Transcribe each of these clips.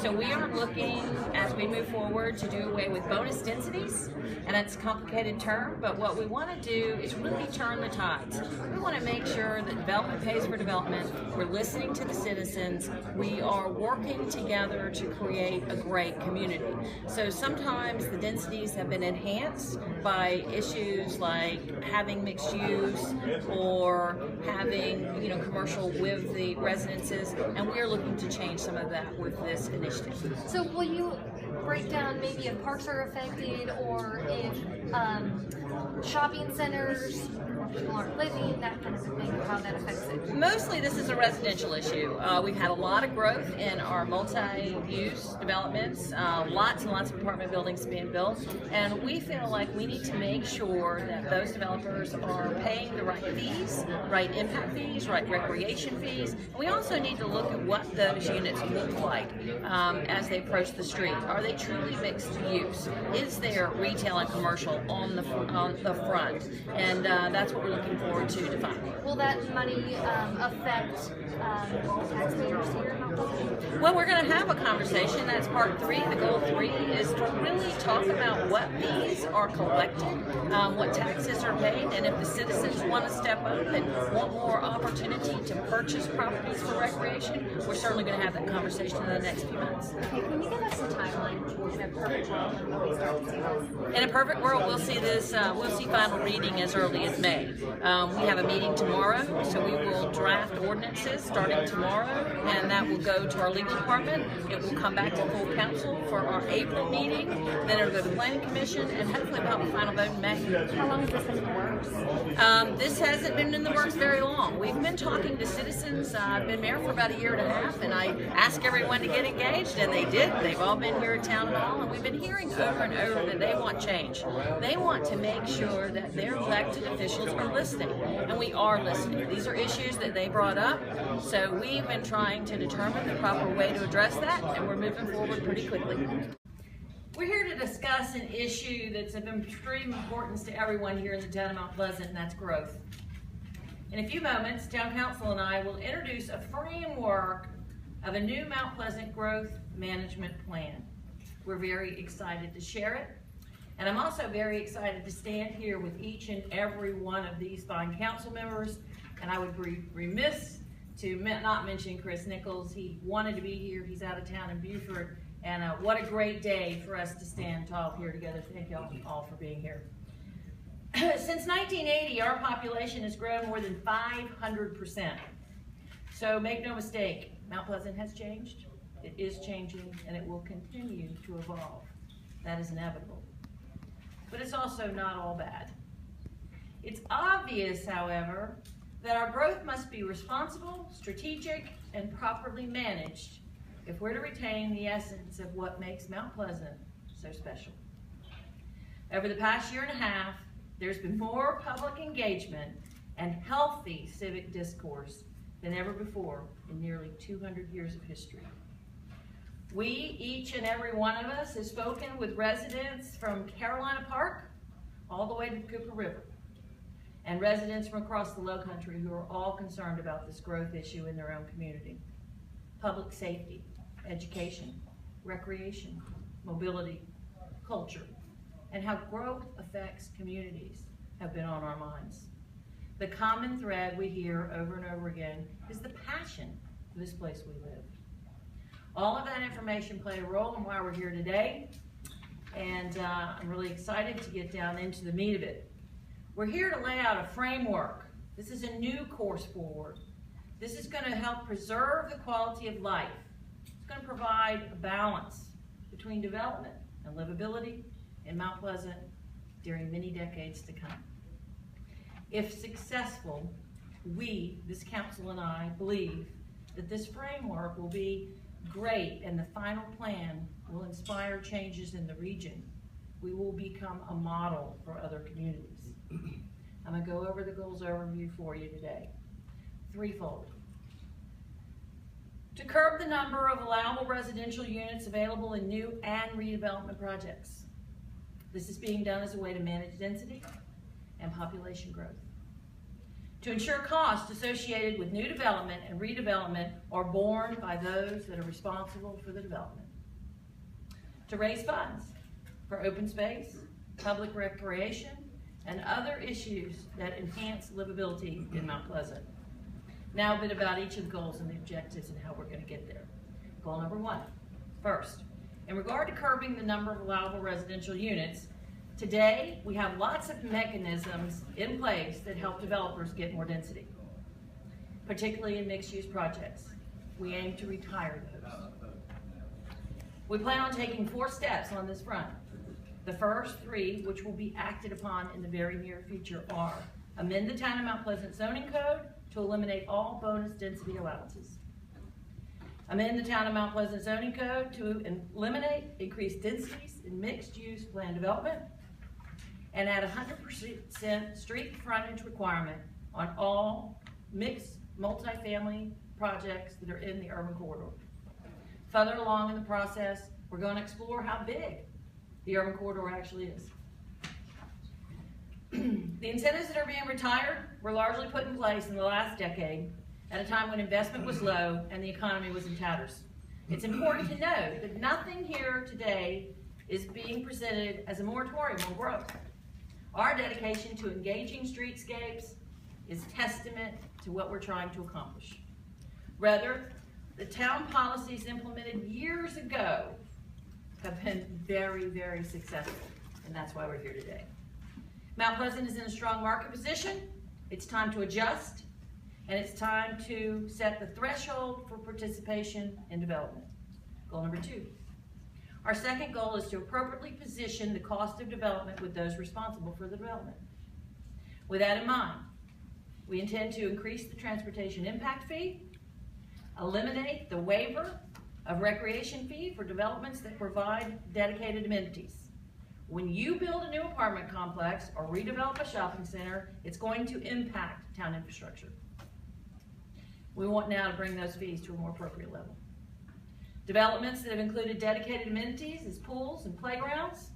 So we are looking, as we move forward, to do away with bonus densities, and that's a complicated term, but what we want to do is really turn the tides. We want to make sure that development pays for development, we're listening to the citizens, we are working together to create a great community. So sometimes the densities have been enhanced by issues like having mixed use or having commercial with the residences, and we are looking to change some of that with this initiative. So will you break down maybe if parks are affected or if shopping centers, people aren't living, that kind of thing, how that affects it? Mostly this is a residential issue. We've had a lot of growth in our multi-use developments, lots and lots of apartment buildings being built, and we feel like we need to make sure that those developers are paying the right fees, right impact fees, right recreation fees. We also need to look at what those units look like as they approach the street. Are they truly mixed use? Is there retail and commercial on the front? And that's what we're looking forward to defining. Will that money affect taxpayers here? Well, we're going to have a conversation. That's part 3. The goal 3 is to really talk about what fees are collected, what taxes are paid, and if the citizens want to step up and want more opportunity to purchase properties for recreation, we're certainly going to have that conversation in the next few months. Okay, can you give us a timeline in a perfect world when we start to see this? In a perfect world, we'll see this. We'll see final reading as early as May. We have a meeting tomorrow, so we will draft ordinances starting tomorrow, and that will go to our legal department. It will come back to full council for our April meeting. Then it'll go to the planning commission, and hopefully we'll have a final vote in May. How long has this been in the works? This hasn't been in the works very long. We've been talking to citizens. I've been mayor for about 1.5 years, and I asked everyone to get engaged, and they did. They've all been here at Town Hall, and we've been hearing over and over that they want change. They want to make sure that their elected officials are listening, and we are listening. These are issues that they brought up, so we've been trying to determine the proper way to address that, and we're moving forward pretty quickly. We're here to discuss an issue that's of extreme importance to everyone here in the town of Mount Pleasant, and that's growth. In a few moments, Town Council and I will introduce a framework of a new Mount Pleasant growth management plan. We're very excited to share it, and I'm also very excited to stand here with each and every one of these fine council members, and I would be remiss to not mention Chris Nichols. He wanted to be here. He's out of town in Beaufort, and what a great day for us to stand tall here together. Thank you all for being here. Since 1980, our population has grown more than 500%. So make no mistake, Mount Pleasant has changed, it is changing, and it will continue to evolve. That is inevitable. But it's also not all bad. It's obvious, however, that our growth must be responsible, strategic, and properly managed if we're to retain the essence of what makes Mount Pleasant so special. Over the past 1.5 years, there's been more public engagement and healthy civic discourse than ever before in nearly 200 years of history. We, each and every one of us, has spoken with residents from Carolina Park all the way to the Cooper River, and residents from across the Lowcountry who are all concerned about this growth issue in their own community. Public safety, education, recreation, mobility, culture, and how growth affects communities have been on our minds. The common thread we hear over and over again is the passion for this place we live. All of that information played a role in why we're here today, and I'm really excited to get down into the meat of it. We're here to lay out a framework. This is a new course forward. This is going to help preserve the quality of life. It's going to provide a balance between development and livability in Mount Pleasant during many decades to come. If successful, we, this council and I, believe that this framework will be great and the final plan will inspire changes in the region. We will become a model for other communities. I'm going to go over the goals overview for you today. Threefold. To curb the number of allowable residential units available in new and redevelopment projects. This is being done as a way to manage density and population growth. to ensure costs associated with new development and redevelopment are borne by those that are responsible for the development, to raise funds for open space, public recreation, and other issues that enhance livability in Mount Pleasant. Now a bit about each of the goals and the objectives and how we're going to get there. Goal number 1. First, in regard to curbing the number of allowable residential units, today we have lots of mechanisms in place that help developers get more density, particularly in mixed-use projects. We aim to retire those. We plan on taking 4 steps on this front. The first 3, which will be acted upon in the very near future, are amend the Town of Mount Pleasant zoning code to eliminate all bonus density allowances. Amend the Town of Mount Pleasant zoning code to eliminate increased densities in mixed-use planned development, and add 100% street frontage requirement on all mixed multifamily projects that are in the urban corridor. Further along in the process, we're going to explore how big the urban corridor actually is. The incentives that are being retired were largely put in place in the last decade at a time when investment was low and the economy was in tatters. It's important to note that nothing here today is being presented as a moratorium on growth. Our dedication to engaging streetscapes is testament to what we're trying to accomplish. Rather, the town policies implemented years ago have been very, very successful, and that's why we're here today. Mount Pleasant is in a strong market position. It's time to adjust, and it's time to set the threshold for participation in development. Goal number 2. Our second goal is to appropriately position the cost of development with those responsible for the development. With that in mind, we intend to increase the transportation impact fee, eliminate the waiver of recreation fee for developments that provide dedicated amenities. When you build a new apartment complex or redevelop a shopping center, it's going to impact town infrastructure. We want now to bring those fees to a more appropriate level. Developments that have included dedicated amenities as pools and playgrounds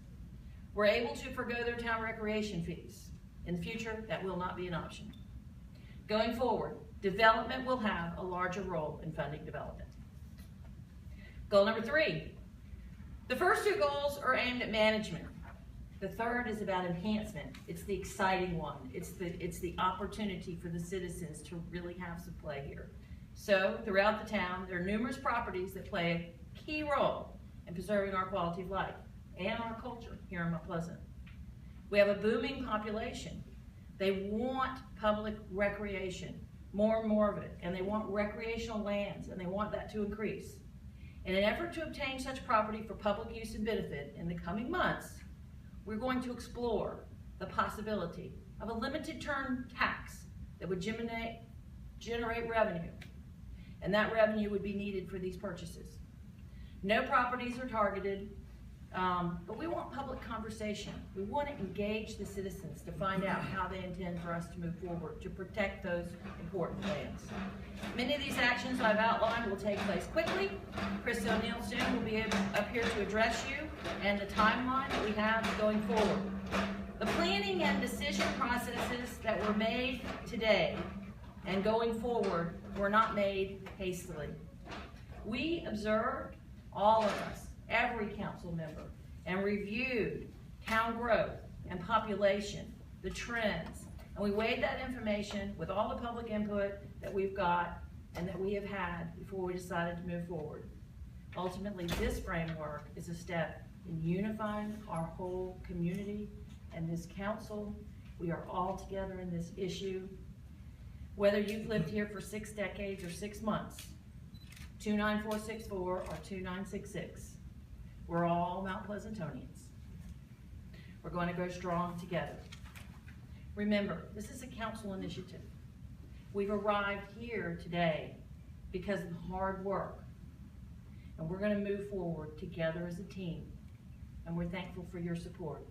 were able to forgo their town recreation fees. In the future, that will not be an option. Going forward, development will have a larger role in funding development. Goal number 3. The first 2 goals are aimed at management. The third is about enhancement. It's the exciting one. It's the opportunity for the citizens to really have some play here. So, throughout the town, there are numerous properties that play a key role in preserving our quality of life and our culture here in Mount Pleasant. We have a booming population. They want public recreation, more and more of it, and they want recreational lands, and they want that to increase. In an effort to obtain such property for public use and benefit in the coming months, we're going to explore the possibility of a limited term tax that would generate revenue, and that revenue would be needed for these purchases. No properties are targeted, but we want public conversation. We want to engage the citizens to find out how they intend for us to move forward to protect those important lands. Many of these actions I've outlined will take place quickly. Chris O'Neill soon will be up here to address you and the timeline that we have going forward. The planning and decision processes that were made today and going forward were not made hastily. We observed, all of us, every council member, and reviewed town growth and population, the trends, and we weighed that information with all the public input that we've got and that we have had before we decided to move forward. Ultimately, this framework is a step in unifying our whole community and this council. We are all together in this issue. Whether you've lived here for 6 decades or 6 months, 29464 or 2966, we're all Mount Pleasantonians. We're going to go strong together. Remember, this is a council initiative. We've arrived here today because of the hard work, and we're going to move forward together as a team, and we're thankful for your support.